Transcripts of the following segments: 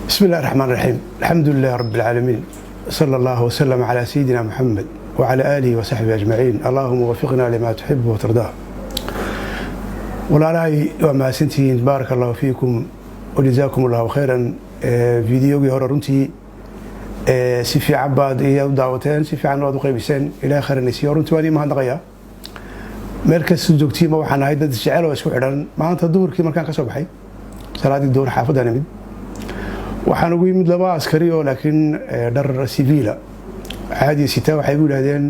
بسم الله الرحمن الرحيم. الحمد لله رب العالمين، صلى الله وسلم على سيدنا محمد وعلى آله وصحبه أجمعين. اللهم وفقنا لما تحب وترضاه. والله وما سنتين بارك الله فيكم وجزاكم الله خيرا. فيديوغي هور runtii si fiican baad iyo daawateen, si fiican waad u qaybiseen. ilaa khayranaysi runtii waan ma handaqaya meel kasta joogtiin ma waxaan ahay dad jecel oo isku xidhan. maanta duhurkii markaan ka soo baxay salaadii duhur xaafadana mid waxaan ugu yimid laba askari oo laakiin dhar siviila caadi sita. waxay u yiraahdeen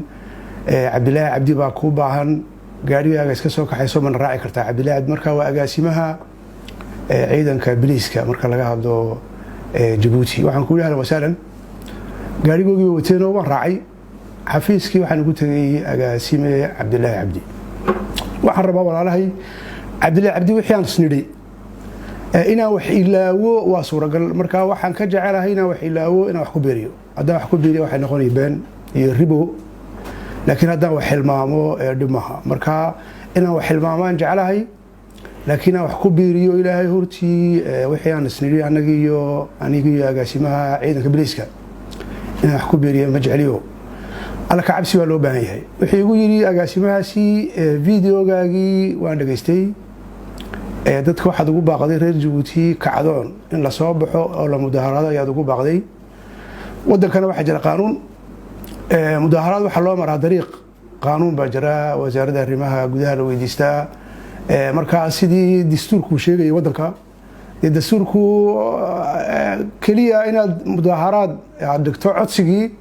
Cabdilaahi Cabdi baa ku baahan gaarigaaga iska soo kaxayso man raaci kartaa. Cabdilaahi Cabdi markaa waa agaasimaha ciidanka biliiska marka laga hadlo Djibouti. waxaan ku leeyahay wasaalan gaarigoogii wateen oo waan raacay xafiiskii. waxaan ugu tagay agaasime Cabdilaahi Cabdi. waxaan rabaa walaalahay Cabdilaahi Cabdi wixii aan isnidhi inaan wax ilaawo waa suuragal. marka waxaan ka jecelahay inaan wax ilaawo inaan wax ku beeriyo. haddaan wax ku beeriyo waxay noqonay been iyo ribo, laakiin haddaan wax xilmaamo dhib maaha. marka inaan wax xilmaamaan jecelahay, laakiin aan wax ku beeriyo ilaahay hortii wixii aan isnidhi aniga iyo agaasimaha ciidanka biliiska inaan wax ku beeriyo ma jeceliyo. alla ka cabsi waa loo baahan yahay. wuxuu igu yidhi agaasimahaasi videogaagii waan dhegaystay, dadka waxaad ugu baaqday reer Djibouti kacdoon in la soo baxo oo la mudaharado ayaad ugu baaqday. wadankana waxaa jira qaanuun mudaharad waxaa loo maraa dariiq qaanuun baa jira. wasaaradda arrimaha gudaha la weydiistaa. marka sidii dastuurku sheegay wadanka dastuurku kaliya inaad mudaharaad aad dhigto codsigii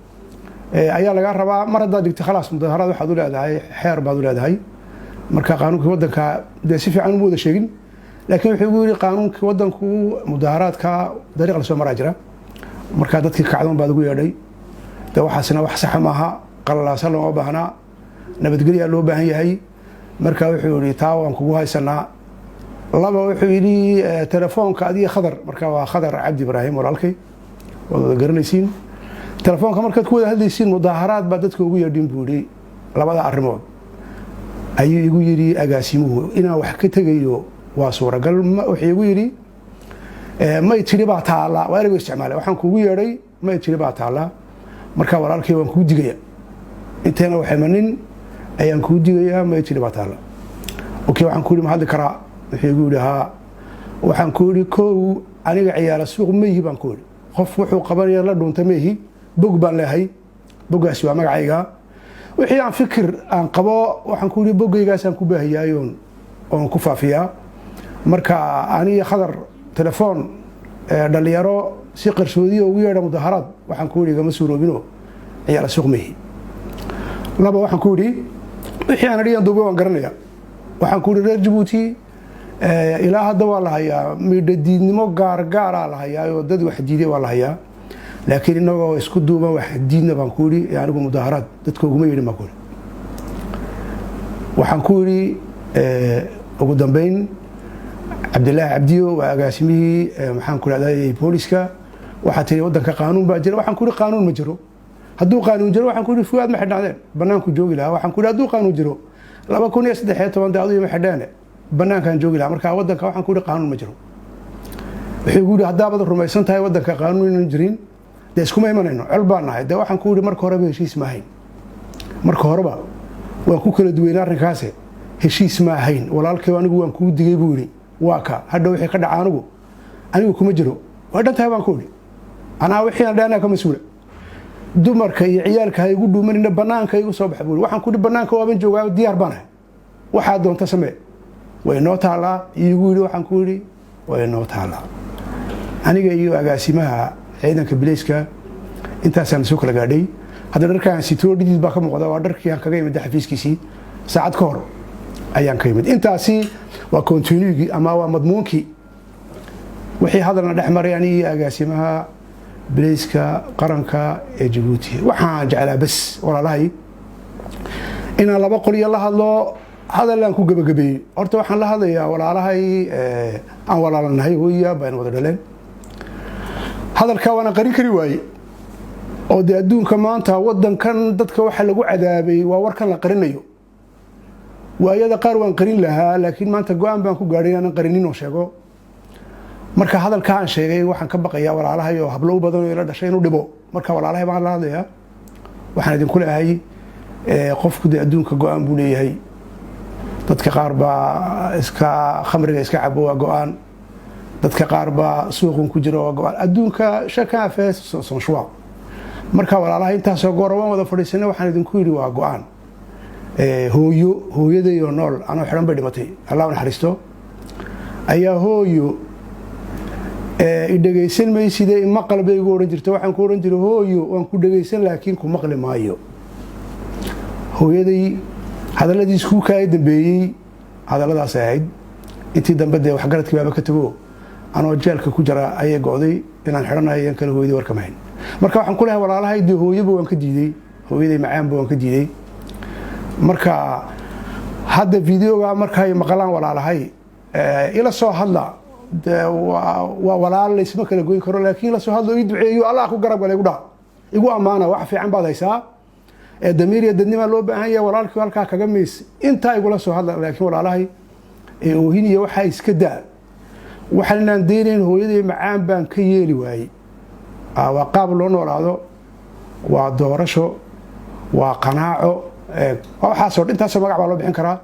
ayaa laga rabaa. mar haddaad dhigto khalaas mudaharaad waxaad u leedahay xeer baad u leedahay. marka qaanuunka wadanka dee si fiican uma wada sheegin, laakiin wuxuu igu yidhi qaanuunka wadanku mudaharaadka dariiq la soo maraa jira. marka dadkii kacdoon baad ugu yeedhay. de waxaasina wax sax maaha, qalalaasa looma baahnaa, nabadgelya loo baahan yahay. marka wuxuu yidhi taa waan kugu haysanaa. laba wuxuu yidhi telefoonka adiga khadar, marka waa khadar Cabdi Ibraahim walaalkay waad wada garanaysiin. telefoonka markaad ku wada hadlaysiin mudaharaad baa dadka ugu yeedhin buu yidhi. labada arrimood ayuu igu yidhi agaasimuhu inaan wax ka tegayo waa suuragal. wuxuu igu yidhi may tiri baa taala, waa ereyga isticmaalay. waxaan kugu yeedhay may tiri baa taala, marka walaalkay waan kuu digaya inteena wax imanin ayaan kuu digayaa may tiri baa taala. okay waxaan ku yidhi ma hadli karaa? wuxuu igu yidhi haa. waxaan ku yidhi kow aniga ciyaala suuq meehi baan ku yidhi. qof wuxuu qabanaya la dhuunta meehi, bog baan leehay. boggaasi waa magacayga. wixii aan fikir aan qabo waxaan ku yidhi boggaygaasaan ku baahiyaay oon ku faafiyaa. marka aniga khadar telefoon dhalinyaro si qarsoodiya ugu yeedha mudaharaad waxaan ku yidhi gama suuroobino ciyaala suuq meehi. laba waxaan ku yidhi wixii aan adhiyan duuba waan garanaya. waxaan ku yidhi reer Djibouti ilaa hadda waa la hayaa midhadiidnimo gaargaaraa la hayaa oo dad wax diiday waa la hayaa, laakiin inagoo isku duuban wax diidna baan ku yidhi anigu mudaharaad dadka uguma yeedhin baan ku yidhi. waxaan ku yidhi ugu dambeyn Cabdilaahi Cabdiyo waa agaasimihii maxaan ku leedahay booliska. waxaa tiri wadanka qaanuun baa jira. waxaan ku yidhi qaanuun ma jiro. hadduu qaanuun jiro waxaan ku yidhi fuaad ma xidhnaadeen banaanku joogi lahaa. waxaan ku yidhi hadduu qaanuun jiro 2013 daadu ma xidhnaane banaankan joogi lahaa. marka wadanka waxaan ku yidhi qaanuun ma jiro. wuxuu igu yidhi haddaabad rumaysan tahay wadanka qaanuun inaan jirin dee iskuma imanayno, col baan nahay. dee waxaan ku yidhi marka horeba heshiis ma ahayn. marka horeba waan ku kala duwaynay arrinkaase heshiis ma ahayn. walaalkay anigu waan kuu digay buu yidhi waa ka hadha wixii ka dhaca anigu kuma jiro waa dhantahay baan ku yidhi. anaa wixii aan dhaanaa ka mas-uula. dumarka iyo ciyaalka ha igu dhuumanina banaanka igu soo baxa buu yidhi. waxaan ku yidhi banaanka waaban joogaa diyaar baan ahay, waxaa doonta samee way noo taalaa. iigu yidhi waxaan ku yidhi way noo taalaa. aniga iyo agaasimaha ciidanka biliiska intaasaan soo kala gaadhay. hadda dharkaan sitoo dhidid baa ka muuqda, waa dharkii aan kaga imid xafiiskiisii saacad ka hor ayaan ka imid. intaasi waa continuigii ama waa madmuunkii wixii hadalna dhex maray aniga iyo agaasimaha biliiska qaranka ee Djibouti. waxaan jeclaa bas walaalahay inaan laba qoliyo la hadlo, hadalaan ku gabagabeeyey. horta waxaan la hadlayaa walaalahay aan walaalanahay hooya baan wada dhaleen. hadalka waana qarin kari waaye oo dee adduunka maanta wadankan dadka waxa lagu cadaabay waa warkan la qarinayo. waayada qaar waan qarin lahaa, laakiin maanta go'aan baan ku gaadhay inaan qarinin oo sheego. marka hadalka aan sheegay waxaan ka baqayaa walaalahay oo hablo u badan oo ila dhashay inuu dhibo marka walaalahay baan la hadlayaa waxaan idinku leeyahay qofku adduunka go'aan buu leeyahay dadka qaar baa iska khamriga iska cabo waa go'aan dadka qaar baa suuqan ku jira waa go'aan adduunka shaka fees son shwa marka walaalahay intaas oo goor waan wada fadhiisanay waxaan idinku yiri waa go'aan hooyaday oo nool anoo xiran bay dhimatay Allah u naxariisto ayaa hooyo dhageysan maysidee ma qalbeygu oran jirto waxaan ku oran jiray hooyo waan ku dhageysan laakiin ku maqli maayo hooyaday hadalladii isku kaay dambeeyay hadalladaas ahayd intii dambe de wax garadkii baaba ka tago anoo jeelka ku jira ayay go'day inaan xiranayo in kala hooyadii warka mahayn marka waxaan ku leeyahay walaalahay dii hooyaba waan ka diiday hooyaday macaanba waan ka diiday marka hadda videoga markay maqlaan walaalahay ila soo hadla waa walaal isma kala goyn karo laakiin la soo hadlo ii duceeyo Allah ku garab galay igu amaana wax fiican baad haysaa damiir iyo dadnimo loo baahan yahay walaalkii halka kaga mees inta igu la soo hadla laakiin walaalahay oohiniya waxa iska daa waxaan deeyneen hooyaday macaan baan ka yeeli waayay waa qaab loo noolaado waa doorasho waa qanaaco waxa soo intaas magac baa loo bixin karaa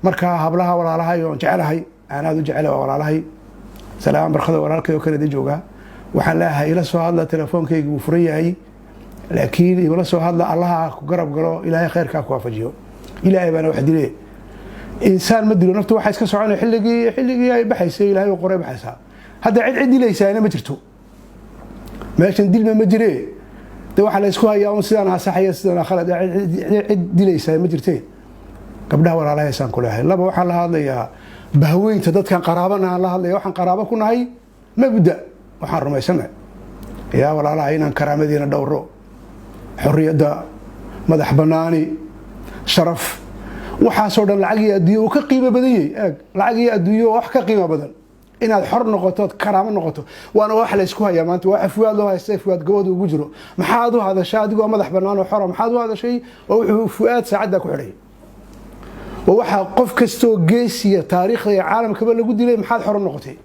marka hablaha walaalahay oo jecelahay aan aad u jecelahay walaalahay salaam barkada walaalkay oo kale jooga waxaan leeyahay ila soo hadla telefoonkaygu wuu furan yahay laakiin ila soo hadla Allah ku garab galo ilaahay khayrka ku waafajiyo ilaahay bana wax dilay insaan ma dilo naftu waxa iska soconay xilligii ay baxaysay ilaahay oo qoray baxaysa hadda cid dilaysaana ma jirto meeshan dilma ma jiree de waxa la isku hayaa sidaan asaxaya sidaan khalad cid dilaysaa ma jirtee gabdhaha walaalahay saan ku leeyahay laba waxa la hadlayaa bahweynta dadkan qaraabana la hadlayaa waxaan qaraabo ku nahay mabda waxaan rumaysanahay yaa walaalahay inaan karaamadeena dhowro xorriyada madax banaani sharaf waxa soo dhan lacag iyo adduunyo ka qiimo badan yahay lacag iyo adduunyo wax ka qiimo badan inaad xor noqoto karaamo noqoto waana wax la isku hayaa maanta waxa fuwaad loo haystay fuwaad gabadh ugu jiro maxaad u hadashaa adigoo madax banaan oo xor maxaad u hadashay oo wuxuu fuwaad saacada ku xidhay waxa qof kasto geesiya taariikhda caalamka lagu dilay maxaad xor noqotay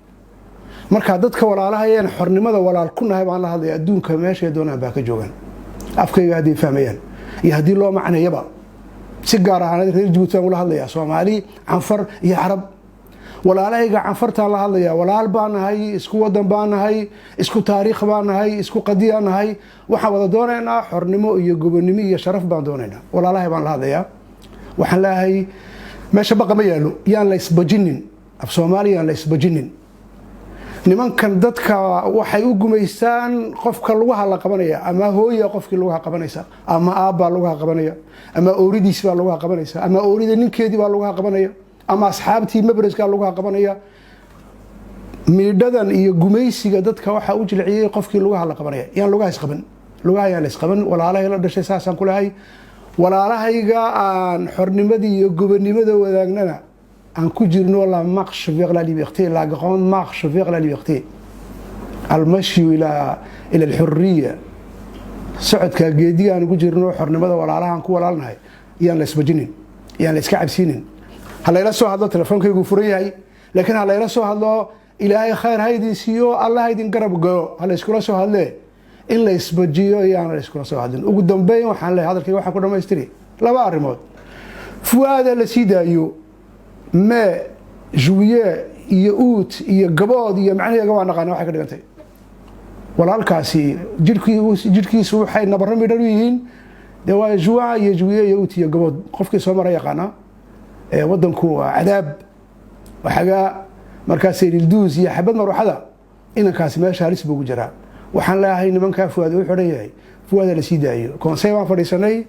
marka dadka walaalahayeen xornimada walaal ku nahay baan la hadlay adduunka meesha doonaan baa ka joogan afkayga hadii fahmayaan iyo hadii loo macnayaba si gaar ah reer Djibouti aan la hadlayaa Soomaali Anfar iyo Arab walaalahayga Anfarta la hadlayaa walaal baan nahay isku wadan baan nahay isku taariikh baan nahay isku qadiya nahay waxa wada doonaynaa xornimo iyo gobonimo iyo sharaf baan doonaynaa walaalahay baan la hadlayaa waxaan leeyahay meesha baqa ma yaalo yaan la isbajinin af Soomaaliya la isbajinin nimankan dadka waxay u gumaystaan qofka lagu hala qabanaya ama hooyo qofkii lagu qabanaysa ama aabba lagu qabanaya ama ooridiis baa lagu qabanaysa ama oorida ninkeedii baa lagu qabanaya ama asxaabtii mabriska lagu qabanaya miidadan iyo gumaysiga dadka waxa u jilciyay qofkii lagu hala qabanaya yaan lagu isqaban lagu isqaban walaalahay la dhashay saasan ku lahay walaalahayga aan xornimadii iyo gobonimada wadaagnana en كجرنو la marche vers la liberté la grande marche vers la liberté المشي إلى الحرية سعد كجدي أنا كجرنو حرنمدا ولا لها نكو ولا لناي يان لسبجنين يان لسكعب سنين هلا يلا سو هذا تلفون كي يقفري هاي لكن هلا يلا سو هذا إلهي خير هيدي سيو الله هيدي نقرب جو هلا يسكولا سو هذا إلا يسبجيو يان يسكولا سو هذا وقدام بين وحنا هذا الكي واحد كنا ما يشتري لا بعرمود فؤاد السيدة يو ما جوية يؤوت يجباد يمعني جوان نقانا واحد كده قلتي ولا الكاسي جركي سوحي نبرم يدريين دوا جوع يجوية يؤوت يجباد قف كي سومر يقانا ودن كوا عذاب وحاجة مركز الدوز يحبنا نروح هذا إن كاسي ما شارس بوجرا وحن لا هاي نمن كفواد وحرية فواد السيدة أيو كون سيوان فريساني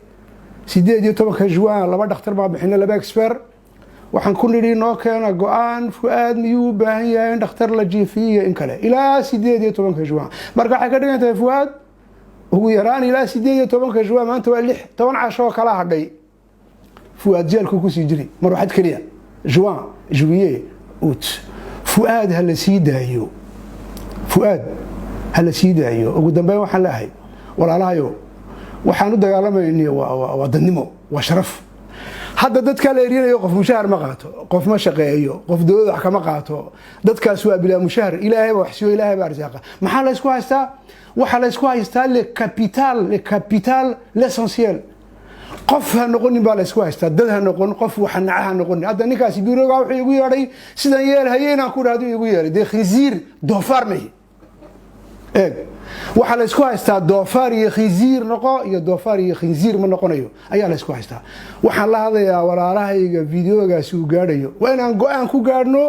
سيدة دي طبعا كجوان لما دختر ما بحنا لبا إكسبر waxaan ku niri noo keena go'aan fuaad miyuu baahan yahay in dhakhtar la jiifiyo in kale ilaa 18 juwan marka waxa ka dhigantay fuaad ugu yaraan ilaa 18 juwan maanta waa 10 casho kala hadhay fuaad jeelku ku sii jiri mar waxad kaliya juwan juwiye ut fuaad hal sii daayo fuaad hal sii daayo ugu dambeyn waxaan leeyahay walaalahayo waxaan u dagaalamaynaynaa waa dadnimo waa sharaf hadda dadka la erinayo qof mushahar ma qaato qof ma shaqeeyo qof dawlad wax kama qaato dadkaas waa bilaa mushahar ilaahay wax siiyo ilaahay baa arsaqa maxaa la isku haystaa waxa la isku haystaa le capital l'essentiel qof ha noqonin baa la isku haystaa dad ha noqon qof waxa naca ha noqon hadda ninkaasi biirooga wuxuu igu yeedhay sidan yeel hayeenaan ku dhaado igu yeelay de khizir doofaar may waxa la isku haystaa doofaar iyo khinziir noqo iyo doofaar iyo khinziir ma noqonayo ayaa la isku haystaa waxaan la hadlayaa walaalahayga fiidiyogaasi uu gaadhayo waa inaan go'aan ku gaadhno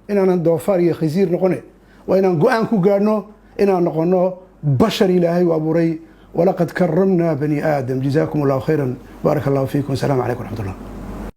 inaanan doofaar iyo khinziir noqone waa inaan go'aan ku gaadhno inaan noqono bashar ilaahay u abuuray walaqad karramna bani aadam jazaakum allahu khayran baarak allahu fiikum asalaamu calaykum waraxmat ullah